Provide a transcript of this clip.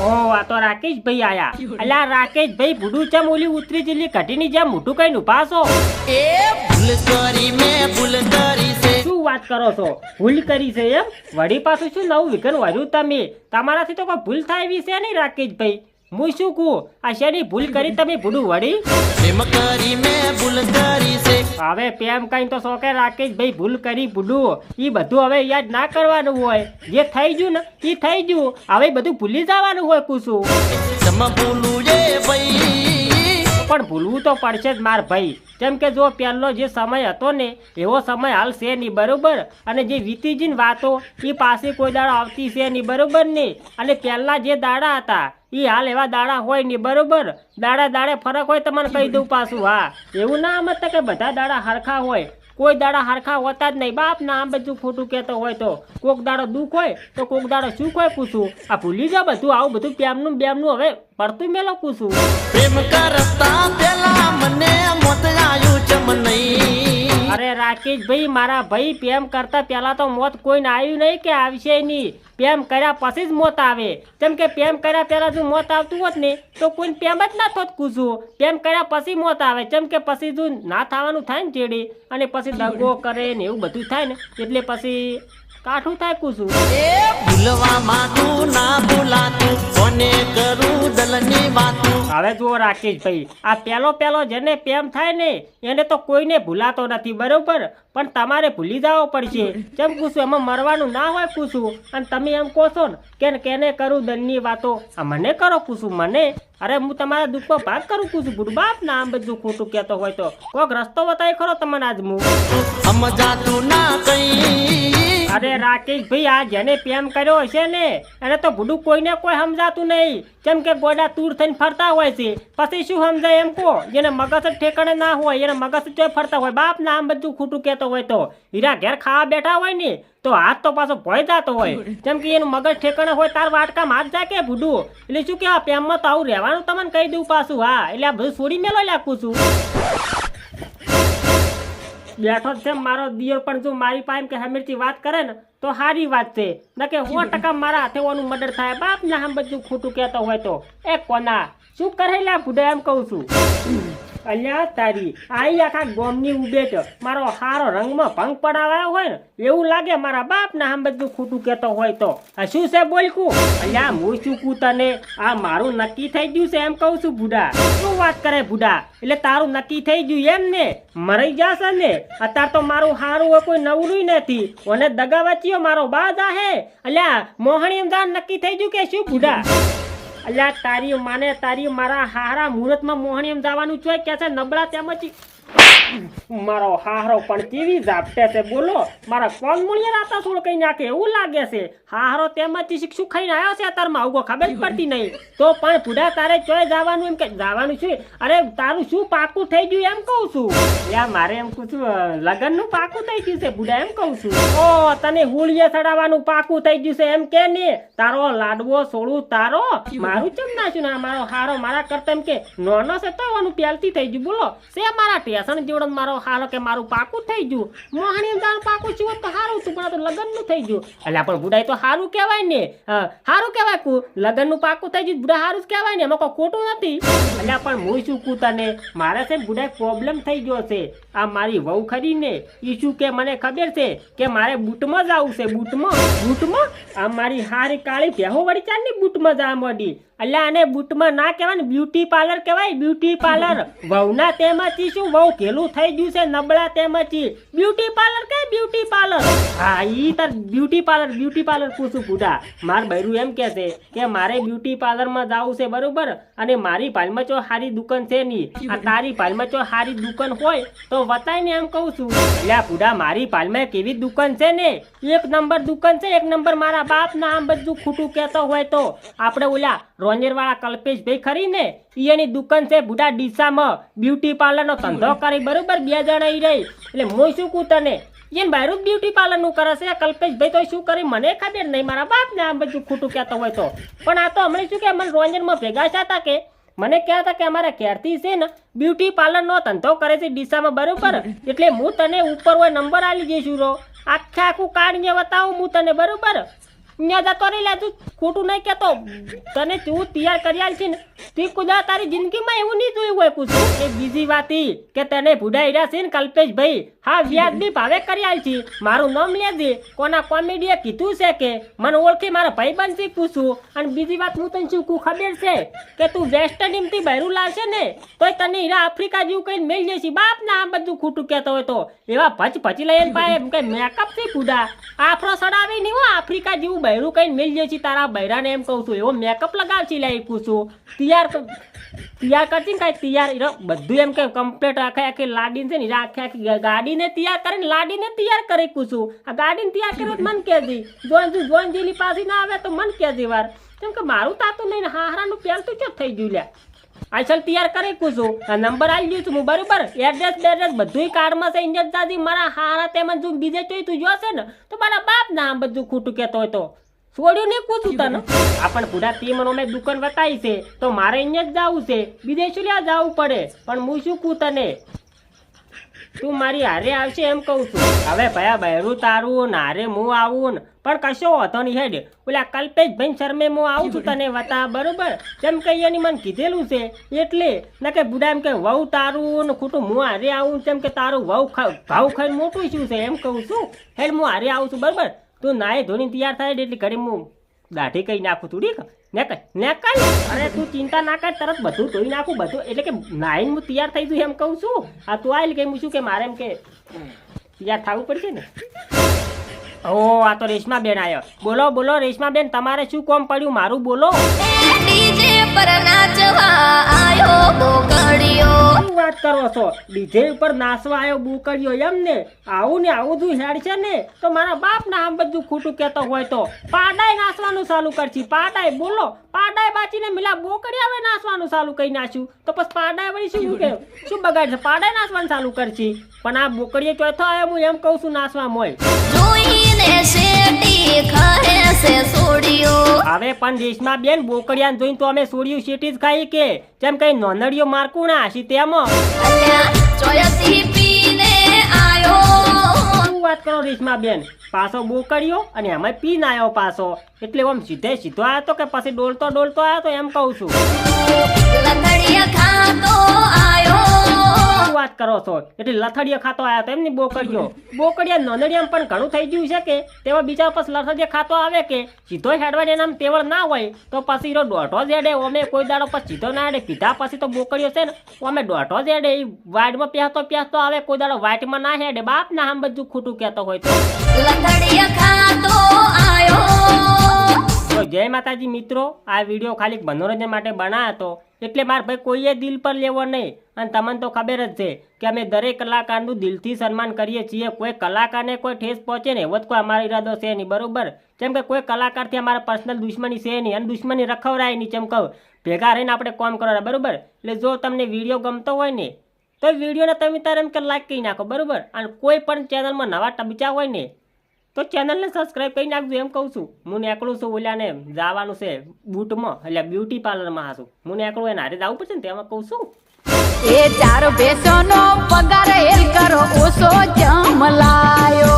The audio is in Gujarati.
ઓ આ તો રાકેશભાઈ આયા. અલ્યા રાકેશભાઈ ભૂડું ચમ ઓલી ઉતરી જેલી કઢીની જેમ મોઢું કઈ ઉભા છો? એ ભૂલ કરી મેં ભૂલ કરી છે. શું વાત કરો છો? ભૂલ કરી છે એમ? વળી પાછું શું નવું વિઘન વર્યું તમે? તમારાથી તો કોઈ ભૂલ થાય એવી છે નહીં રાકેશભાઈ. હું શું કહું, આ શેની ભૂલ કરી તમે ભૂડું વળી? પ્રેમ કરી મેં ભૂલ કરી છે. હવે પ્રેમ કઈ તો શોકે રાકેશભાઈ ભૂલ કરી ભૂડું એ બધું હવે યાદ ના કરવાનું હોય. જે થઈ ગયું ને એ થઈ ગયું, હવે બધું ભૂલી જવાનું હોય. કુશું તમ ભૂલું એ ભાઈ, પણ ભૂલવું તો પડશે જ માર ભાઈ. જેમ કે જો પહેલો જે સમય હતો ને એવો સમય હાલ છે નહીં, બરોબર? અને જે વીતી જઈને વાતો એ પાસે કોઈ દાડા આવતી છે નહીં, બરોબર ને? અને પહેલા જે દાડા હતા એ હાલ એવા દાડા હોય નહીં, બરોબર? દાડા દાડે ફરક હોય તમને કહી દઉં પાછું. હા, એવું ના સમજતા કે બધા દાડા હરખા હોય. કોઈ દાડા હરખા હોતા જ નહીં બાપ ના. આમ બધું ખોટું કહેતો હોય તો કોક દાડો દુઃખ હોય તો કોક દાડો સુખ હોય. પૂછું આ ભૂલી જાઓ બધું. આવું બધું પ્રેમનું બેમનું હવે પડતું મેલો. પૂછું પ્રેમ કરતા પેલા મને મોત આવ્યું ચમ નહીં. અરે રાકેશભાઈ મારા ભાઈ, પ્રેમ કરતા પહેલા તો મોત કોઈને આવ્યું નહીં કે આવશે નહીં. પ્રેમ કર્યા પછી જ મોત આવે. જેમ કે પ્રેમ કર્યા પહેલા જો મોત આવતું હોત ને તો કોઈ પ્રેમ જ ના થોત. કૂશું પ્રેમ કર્યા પછી મોત આવે. જેમ કે પછી જો ના થવાનું થાય ને ચેડી અને પછી દગો કરે ને એવું બધું થાય ને એટલે પછી કાઠું થાય. કૂશું એ ભૂલવા માંગું ના ભૂલાતું, કોને કરું દલની વાતું. હવે જુઓ રાકેશભાઈ, આ પહેલો જેને પ્રેમ થાય ને એને તો કોઈને ભૂલાતો નથી, બરોબર? પણ તમારે ભૂલી જવો પડશે. જેમ પૂછું એમાં મરવાનું ના હોય. પૂછું અને તમે એમ કહો છો ને કે કેને કરું દલની વાતો, આ મને કરો. પૂછું મને? અરે હું તમારા દુઃખમાં ભાગ કરું. પૂછું ભૂડ બાપ ના. આમ બધું ખોટું કહેતો હોય તો કોઈક રસ્તો બતાવી ખરો તમને આજ હું. સમજાતું ના કઈ. અરે રાકેશભાઈ, આ જેને પ્રેમ કર્યો હશે ને એને તો ભૂડું કોઈને કોઈ સમજાતું નહીં. જેમ કે ગોડા તૂર થઈને ફરતા હોય છે, પછી શું સમજાય એમ કહો? જેને મગજ ઠેકાણે ના હોય એને મગજ ચોય ફરતા હોય બાપ ના. આમ બધું ખોટું કહેતો હોય તો હીરા ઘેર ખાવા બેઠા હોય ને તો હાથ તો પાછો ભોય જતો હોય. જેમ કે એનું મગજ ઠેકાણે હોય તાર વાટકામાં હાથ જાય કે ભૂડું. એટલે શું કહેવાય પ્રેમમાં તો આવું રહેવાનું તમને કહી દઉં પાછું. હા, એટલે આ બધું છોડી મેલો લાગું છું. બેઠો જ છે મારો દિયર, પણ જો મારી પાસે કે હમીરથી વાત કરે ને તો સારી વાત છે. ન કે 100% મારા હાથે ઓનું મર્ડર થાય બાપ ને. આમ બધું ખોટું કહેતો હોય તો એ કોના શું કરેલા ભૂડા એમ કહું છું. અલ્યા તારી આઈ આખા ગોમની ઉભેટ મારો હારો રંગમાં ભંગ પડાવ્યો હોય ને એવું લાગે મારા બાપ ને. આમ બધું ખોટું કહેતો હોય તો આ શું છે બોલકું? અલ્યા હું શું કહું તને, આ મારું નક્કી થઈ ગયું છે એમ કહું છું. ભૂડા શું વાત કરે ભૂડા? એટલે તારું નક્કી થઈ ગયું એમ ને? મરી જશે ને અત્યારે તો મારું હારું હોય કોઈ નવરું નથી. અને દગા વચ્ચીઓ મારો બાદ હે. અલ્યા મોહણી અમદાવાદ નક્કી થઈ ગયું કે શું ભૂડા? અલ્યા તારી માને તારી મારા હારા મુહૂર્તમાં મોહણીમ જવાનું છે કે છે નબળા તેમજ મારો હારો પણ કેવી ઝાપટે છે બોલો. મારા કોણ મૂળિયા રાતા થોડું કઈ નાખે એવું લાગે છે. હારો તેમાંથી શિક્ષુ ખાઈને આવ્યો છે અત્યારમાં આવું ખબર જ પડતી નહીં. તો પણ ભૂડા તારે ચોય જવાનું એમ કે જવાનું છે? અરે તારું શું પાકું થઈ ગયું એમ કહું છું. યા મારે એમ કહું છું લગ્નનું પાકું થઈ ગયું છે ભૂડા એમ કહું છું. ઓ તને હુળિયા ચડાવવાનું પાકું થઈ ગયું છે એમ કે ને? તારો લાડવો સોળું તારો મારું ચમ નાખ્યું ને મારો હારો મારા કરતા એમ કે નોનો છે તો એનું પહેલથી થઈ ગયું બોલો. છે મારા ટેશન જેવડો મારો હારો કે મારું પાકું થઈ ગયું. મોહણી દાન પાકું છું તો સારું હતું પણ તો લગ્નનું થઈ ગયું. એટલે પણ બુડાઈ તો સારું કહેવાય ને. સારું કહેવાય કુ લગ્નનું પાકું થઈ ગયું બુડા સારું જ કહેવાય ને. એમાં કોઈ ખોટું નથી. એટલે પણ હું શું કહું તને, મારે છે બુડાઈ પ્રોબ્લેમ થઈ ગયો છે. આ મારી વહુ ખરી ને એ શું કે મને ખબર છે કે મારે બૂટમાં જવું છે. બૂટમાં આ મારી હારી કાળી ભેહો વળી ચાલની બૂટમાં જવા માંડી. એટલે આને બૂટમાં ના કહેવાય ને બ્યુટી પાર્લર કહેવાય. બ્યુટી પાર્લર વહુના તેમાંથી શું વહુ ઘેલું થઈ ગયું છે નબળા તેમાંથી બ્યુટી પાર્લર કે બ્યુટી પાર્લર. હા ઈ તાર બ્યુટી પાર્લર પૂછું બુડા. માર બૈરું એમ કે છે કે મારે બ્યુટી પાર્લરમાં જવું છે બરોબર. અને મારી પાલમાં ચો સારી દુકાન છે નહીં. આ તારી પાલમાં ચો સારી દુકાન હોય તો બતાય ને એમ કહું છું. એટલે બુડા મારી પાલમાં કેવી દુકાન છે ને, એક નંબર દુકાન છે એક નંબર. મારા બાપ ના આમ બધું ખોટું કહેતો હોય તો આપણે ઓલા રોંજેર વાળા કલ્પેશભાઈ ખરી ને એની દુકાન છે બુડા ડીસામાં. બ્યુટી પાર્લર નો ધંધો કરી બરોબર. 2 જણા ઈ રહી. એટલે હું શું કહું તને એને બહારું બ્યુટી પાર્લર નું કરે છે કલ્પેશભાઈ તો શું કરી મને ખબર નહીં. મારા બાપ ને આમ બધું ખોટું કહેતો હોય તો. પણ આ તો હમણાં શું કે મને રોંજરમાં ભેગા થયા હતા કે મને કહેતા હતા કે અમારા ઘેરથી છે ને બ્યુટી પાર્લરનો ધંધો કરે છે ડીસામાં, બરોબર? એટલે હું તને ઉપર હોય નંબર આલી જઈશું રો, આખું કાર્ડ ને બતાવું હું તને, બરોબર? ત્યાં જતો રહી લે, તું ખોટું નહીં કહેતો. તને તું તૈયાર કરી આલ છે ને, તું કુદા તારી જિંદગીમાં એવું નહીં જોયું હોય પૂછું. એ બીજી વાત ઈ કે તને ભૂડા હીરા છે ને કલ્પેશભાઈ, હા વ્યાજબી ભાવે કરી આલ છે. મારું નામ લેજે, કોના કોમેડીએ કીધું છે કે મને ઓળખી મારા ભાઈબંધ થી પૂછું. અને બીજી વાત હું તને શું કહું ખબર છે કે તું વેસ્ટ ઇન્ડિઝથી બહેરું લાવશે ને તોય તને હીરા આફ્રિકા જેવું કઈ મેળ જશે. બાપ ના આ બધું ખોટું કહેતો હોય તો એવા ભચી લઈને પાએ કે મેકઅપ થી કુડા આફરો સડાવી નહીં હો, આફ્રિકા જેવું બહેરું કઈ મેળ જશે. તારા બહેરાને એમ કહું છું એવો મેકઅપ લગાવશે લે પૂછું. તૈયાર કરતી ને કાંઈ તૈયાર બધું એમ કે કમ્પ્લીટ આખી લાડીને છે ને આખી ગાડીને તૈયાર કરીને લાડીને તૈયાર કરી પૂછું. આ ગાડીને તૈયાર કરે તો મને કહેજી, જોન જેલી પાછી ના આવે તો મને કહેજી વાર, કેમ કે મારું તાતું નહીં ને હારાનું પહેલતું ચો થઈ ગયું લ્યા. આજકાલ તૈયાર કરી પૂછું, આ નંબર આવી ગયું છું હું, બરોબર? એડ્રેસ બધું કાર્ડમાં છે. ઇન્જન દાદી મારા હારા તેમજ જો બીજે ચોઈ તું જોશે ને તો મારા બાપ ના આમ બધું ખોટું કહેતો હોય તો છોડ્યું નહીં પૂછું તને. આપણ પૂરા ટીમનો મેં દુકાન બતાવી છે તો મારે અહીંયા જ જવું છે, વિદેશ લ્યા જવું પડે. પણ હું શું કહું તને, તું મારી હારે આવશે એમ કહું છું. હવે ભયા બહેરું તારું ને હારે હું આવું ને પણ કશો હતો નહીં હેડ. ઓલા કલ્પેશભાઈ શર્મે હું આવું છું તને વતા, બરોબર? જેમ કે એની મને કીધેલું છે એટલે ના કે બુડા એમ કે વહુ તારું ને ખોટું હું હારે આવું, જેમ કે તારું વહુ ભાવ ખાઈને મોટું શું છે એમ કહું છું. હેડ હું હારે આવું છું, બરોબર? તું નાય ધોની તૈયાર થાય એટલી ઘડી હું દાઢી કહી નાખું તું, ઠીક? ને કઈ અરે તું ચિંતા ના કર, તરત બધું ધોઈ નાખું બધું. એટલે કે નાઈને હું તૈયાર થઈ છું એમ કહું છું. આ તું આવેલી કે હું શું કે મારે એમ કે તૈયાર થવું પડશે ને. ઓ આ તો રેશમાબેન આવ્યો. બોલો બોલો રેશમાબેન, તમારે શું કામ પડ્યું મારું, બોલો. શું વાત કરો છો? ડીજે ઉપર નાચવા આવ્યો બુકડ્યો એમ ને? આવું ને આવું તું હેડ છે ને તો મારા બાપ ના આમ બધું ખોટું કહેતો હોય તો પાડાય નાચવાનું ચાલુ કરશી. પાડાય બોલો, પાડાય બાચીને મિલા બોકડી આવે નાચવાનું ચાલુ કરી નાખ્યું તો પછી પાડાય વળી શું કે શું બગાડશે? પાડાય નાચવાનું ચાલુ કરશી. પણ આ બોકડીએ ચોથો આવ્યો હું એમ કહું છું નાચવા મોય. હવે પણ દેશમાં બેન બોકડિયાને જોઈને તો અમે સોડિયું શેટી જ ખાઈ કે જેમ કઈ નોંધડીઓ મારકું ના હસી તેમાં. શું વાત કરો રેશમા બેન, પાછો બોકડ્યો અને એમાં પીને આવ્યો પાછો, એટલે આમ સીધો આવ્યો તો કે પછી ડોલતો આવ્યો તો એમ કહું છું. વાત કરો છો એટલે લથડીયા ખાતો આવ્યો તો એમની બોકડિયા નોંધડિયા પણ ઘણું થઈ ગયું છે કે તેવા બીજા પછી લથડિયા ખાતો આવે કે સીધો હેડવાની એના તેવળ ના હોય તો પછી એનો દોઢો જ હેડે. અમે કોઈ દાડો પછી સીધો ના હેડે, પીધા પછી તો બોકડીઓ છે ને અમે દોઢો જ હેડે. એ વાડમાં પ્યાસતો આવે, કોઈ દાડો વાટમાં ના હેડે. બાપ ના આમ બધું ખોટું કહેતો હોય તો. જય માતાજી મિત્રો, આ વિડીયો ખાલી મનોરંજન માટે બનાવ્યો હતો એટલે મારા ભાઈ કોઈએ દિલ પર લેવો નહીં. અને તમને તો ખબર જ છે કે અમે દરેક કલાકારનું દિલથી સન્માન કરીએ છીએ. કોઈ કલાકારને કોઈ ઠેસ પહોંચે ને એવો જ કોઈ અમારો ઈરાદો છે નહીં, બરોબર? જેમ કે કોઈ કલાકારથી અમારા પર્સનલ દુશ્મની છે નહીં અને દુશ્મની રખવરાય નહીં. જેમ કહું ભેગા રહીને આપણે કામ કરવા, બરોબર? એટલે જો તમને વિડીયો ગમતો હોય ને તો વિડીયોને તમે તારે એમ કે લાઈક કરી નાખો, બરોબર? અને કોઈ પણ ચેનલમાં નવા ટબચા હોય ને તો ચેનલને સબસ્ક્રાઈબ કરી નાખજો એમ કહું છું. હું નીકળું છું, ઓલાને જવાનું છે બૂટમાં એટલે બ્યુટી પાર્લરમાં હાશું. હું નીકળું એને હારે જવું પડશે ને તેમાં કહું છું. એ ચાર ભેંસોનો પગાર હેલ કરો ઓછો જમલાયો.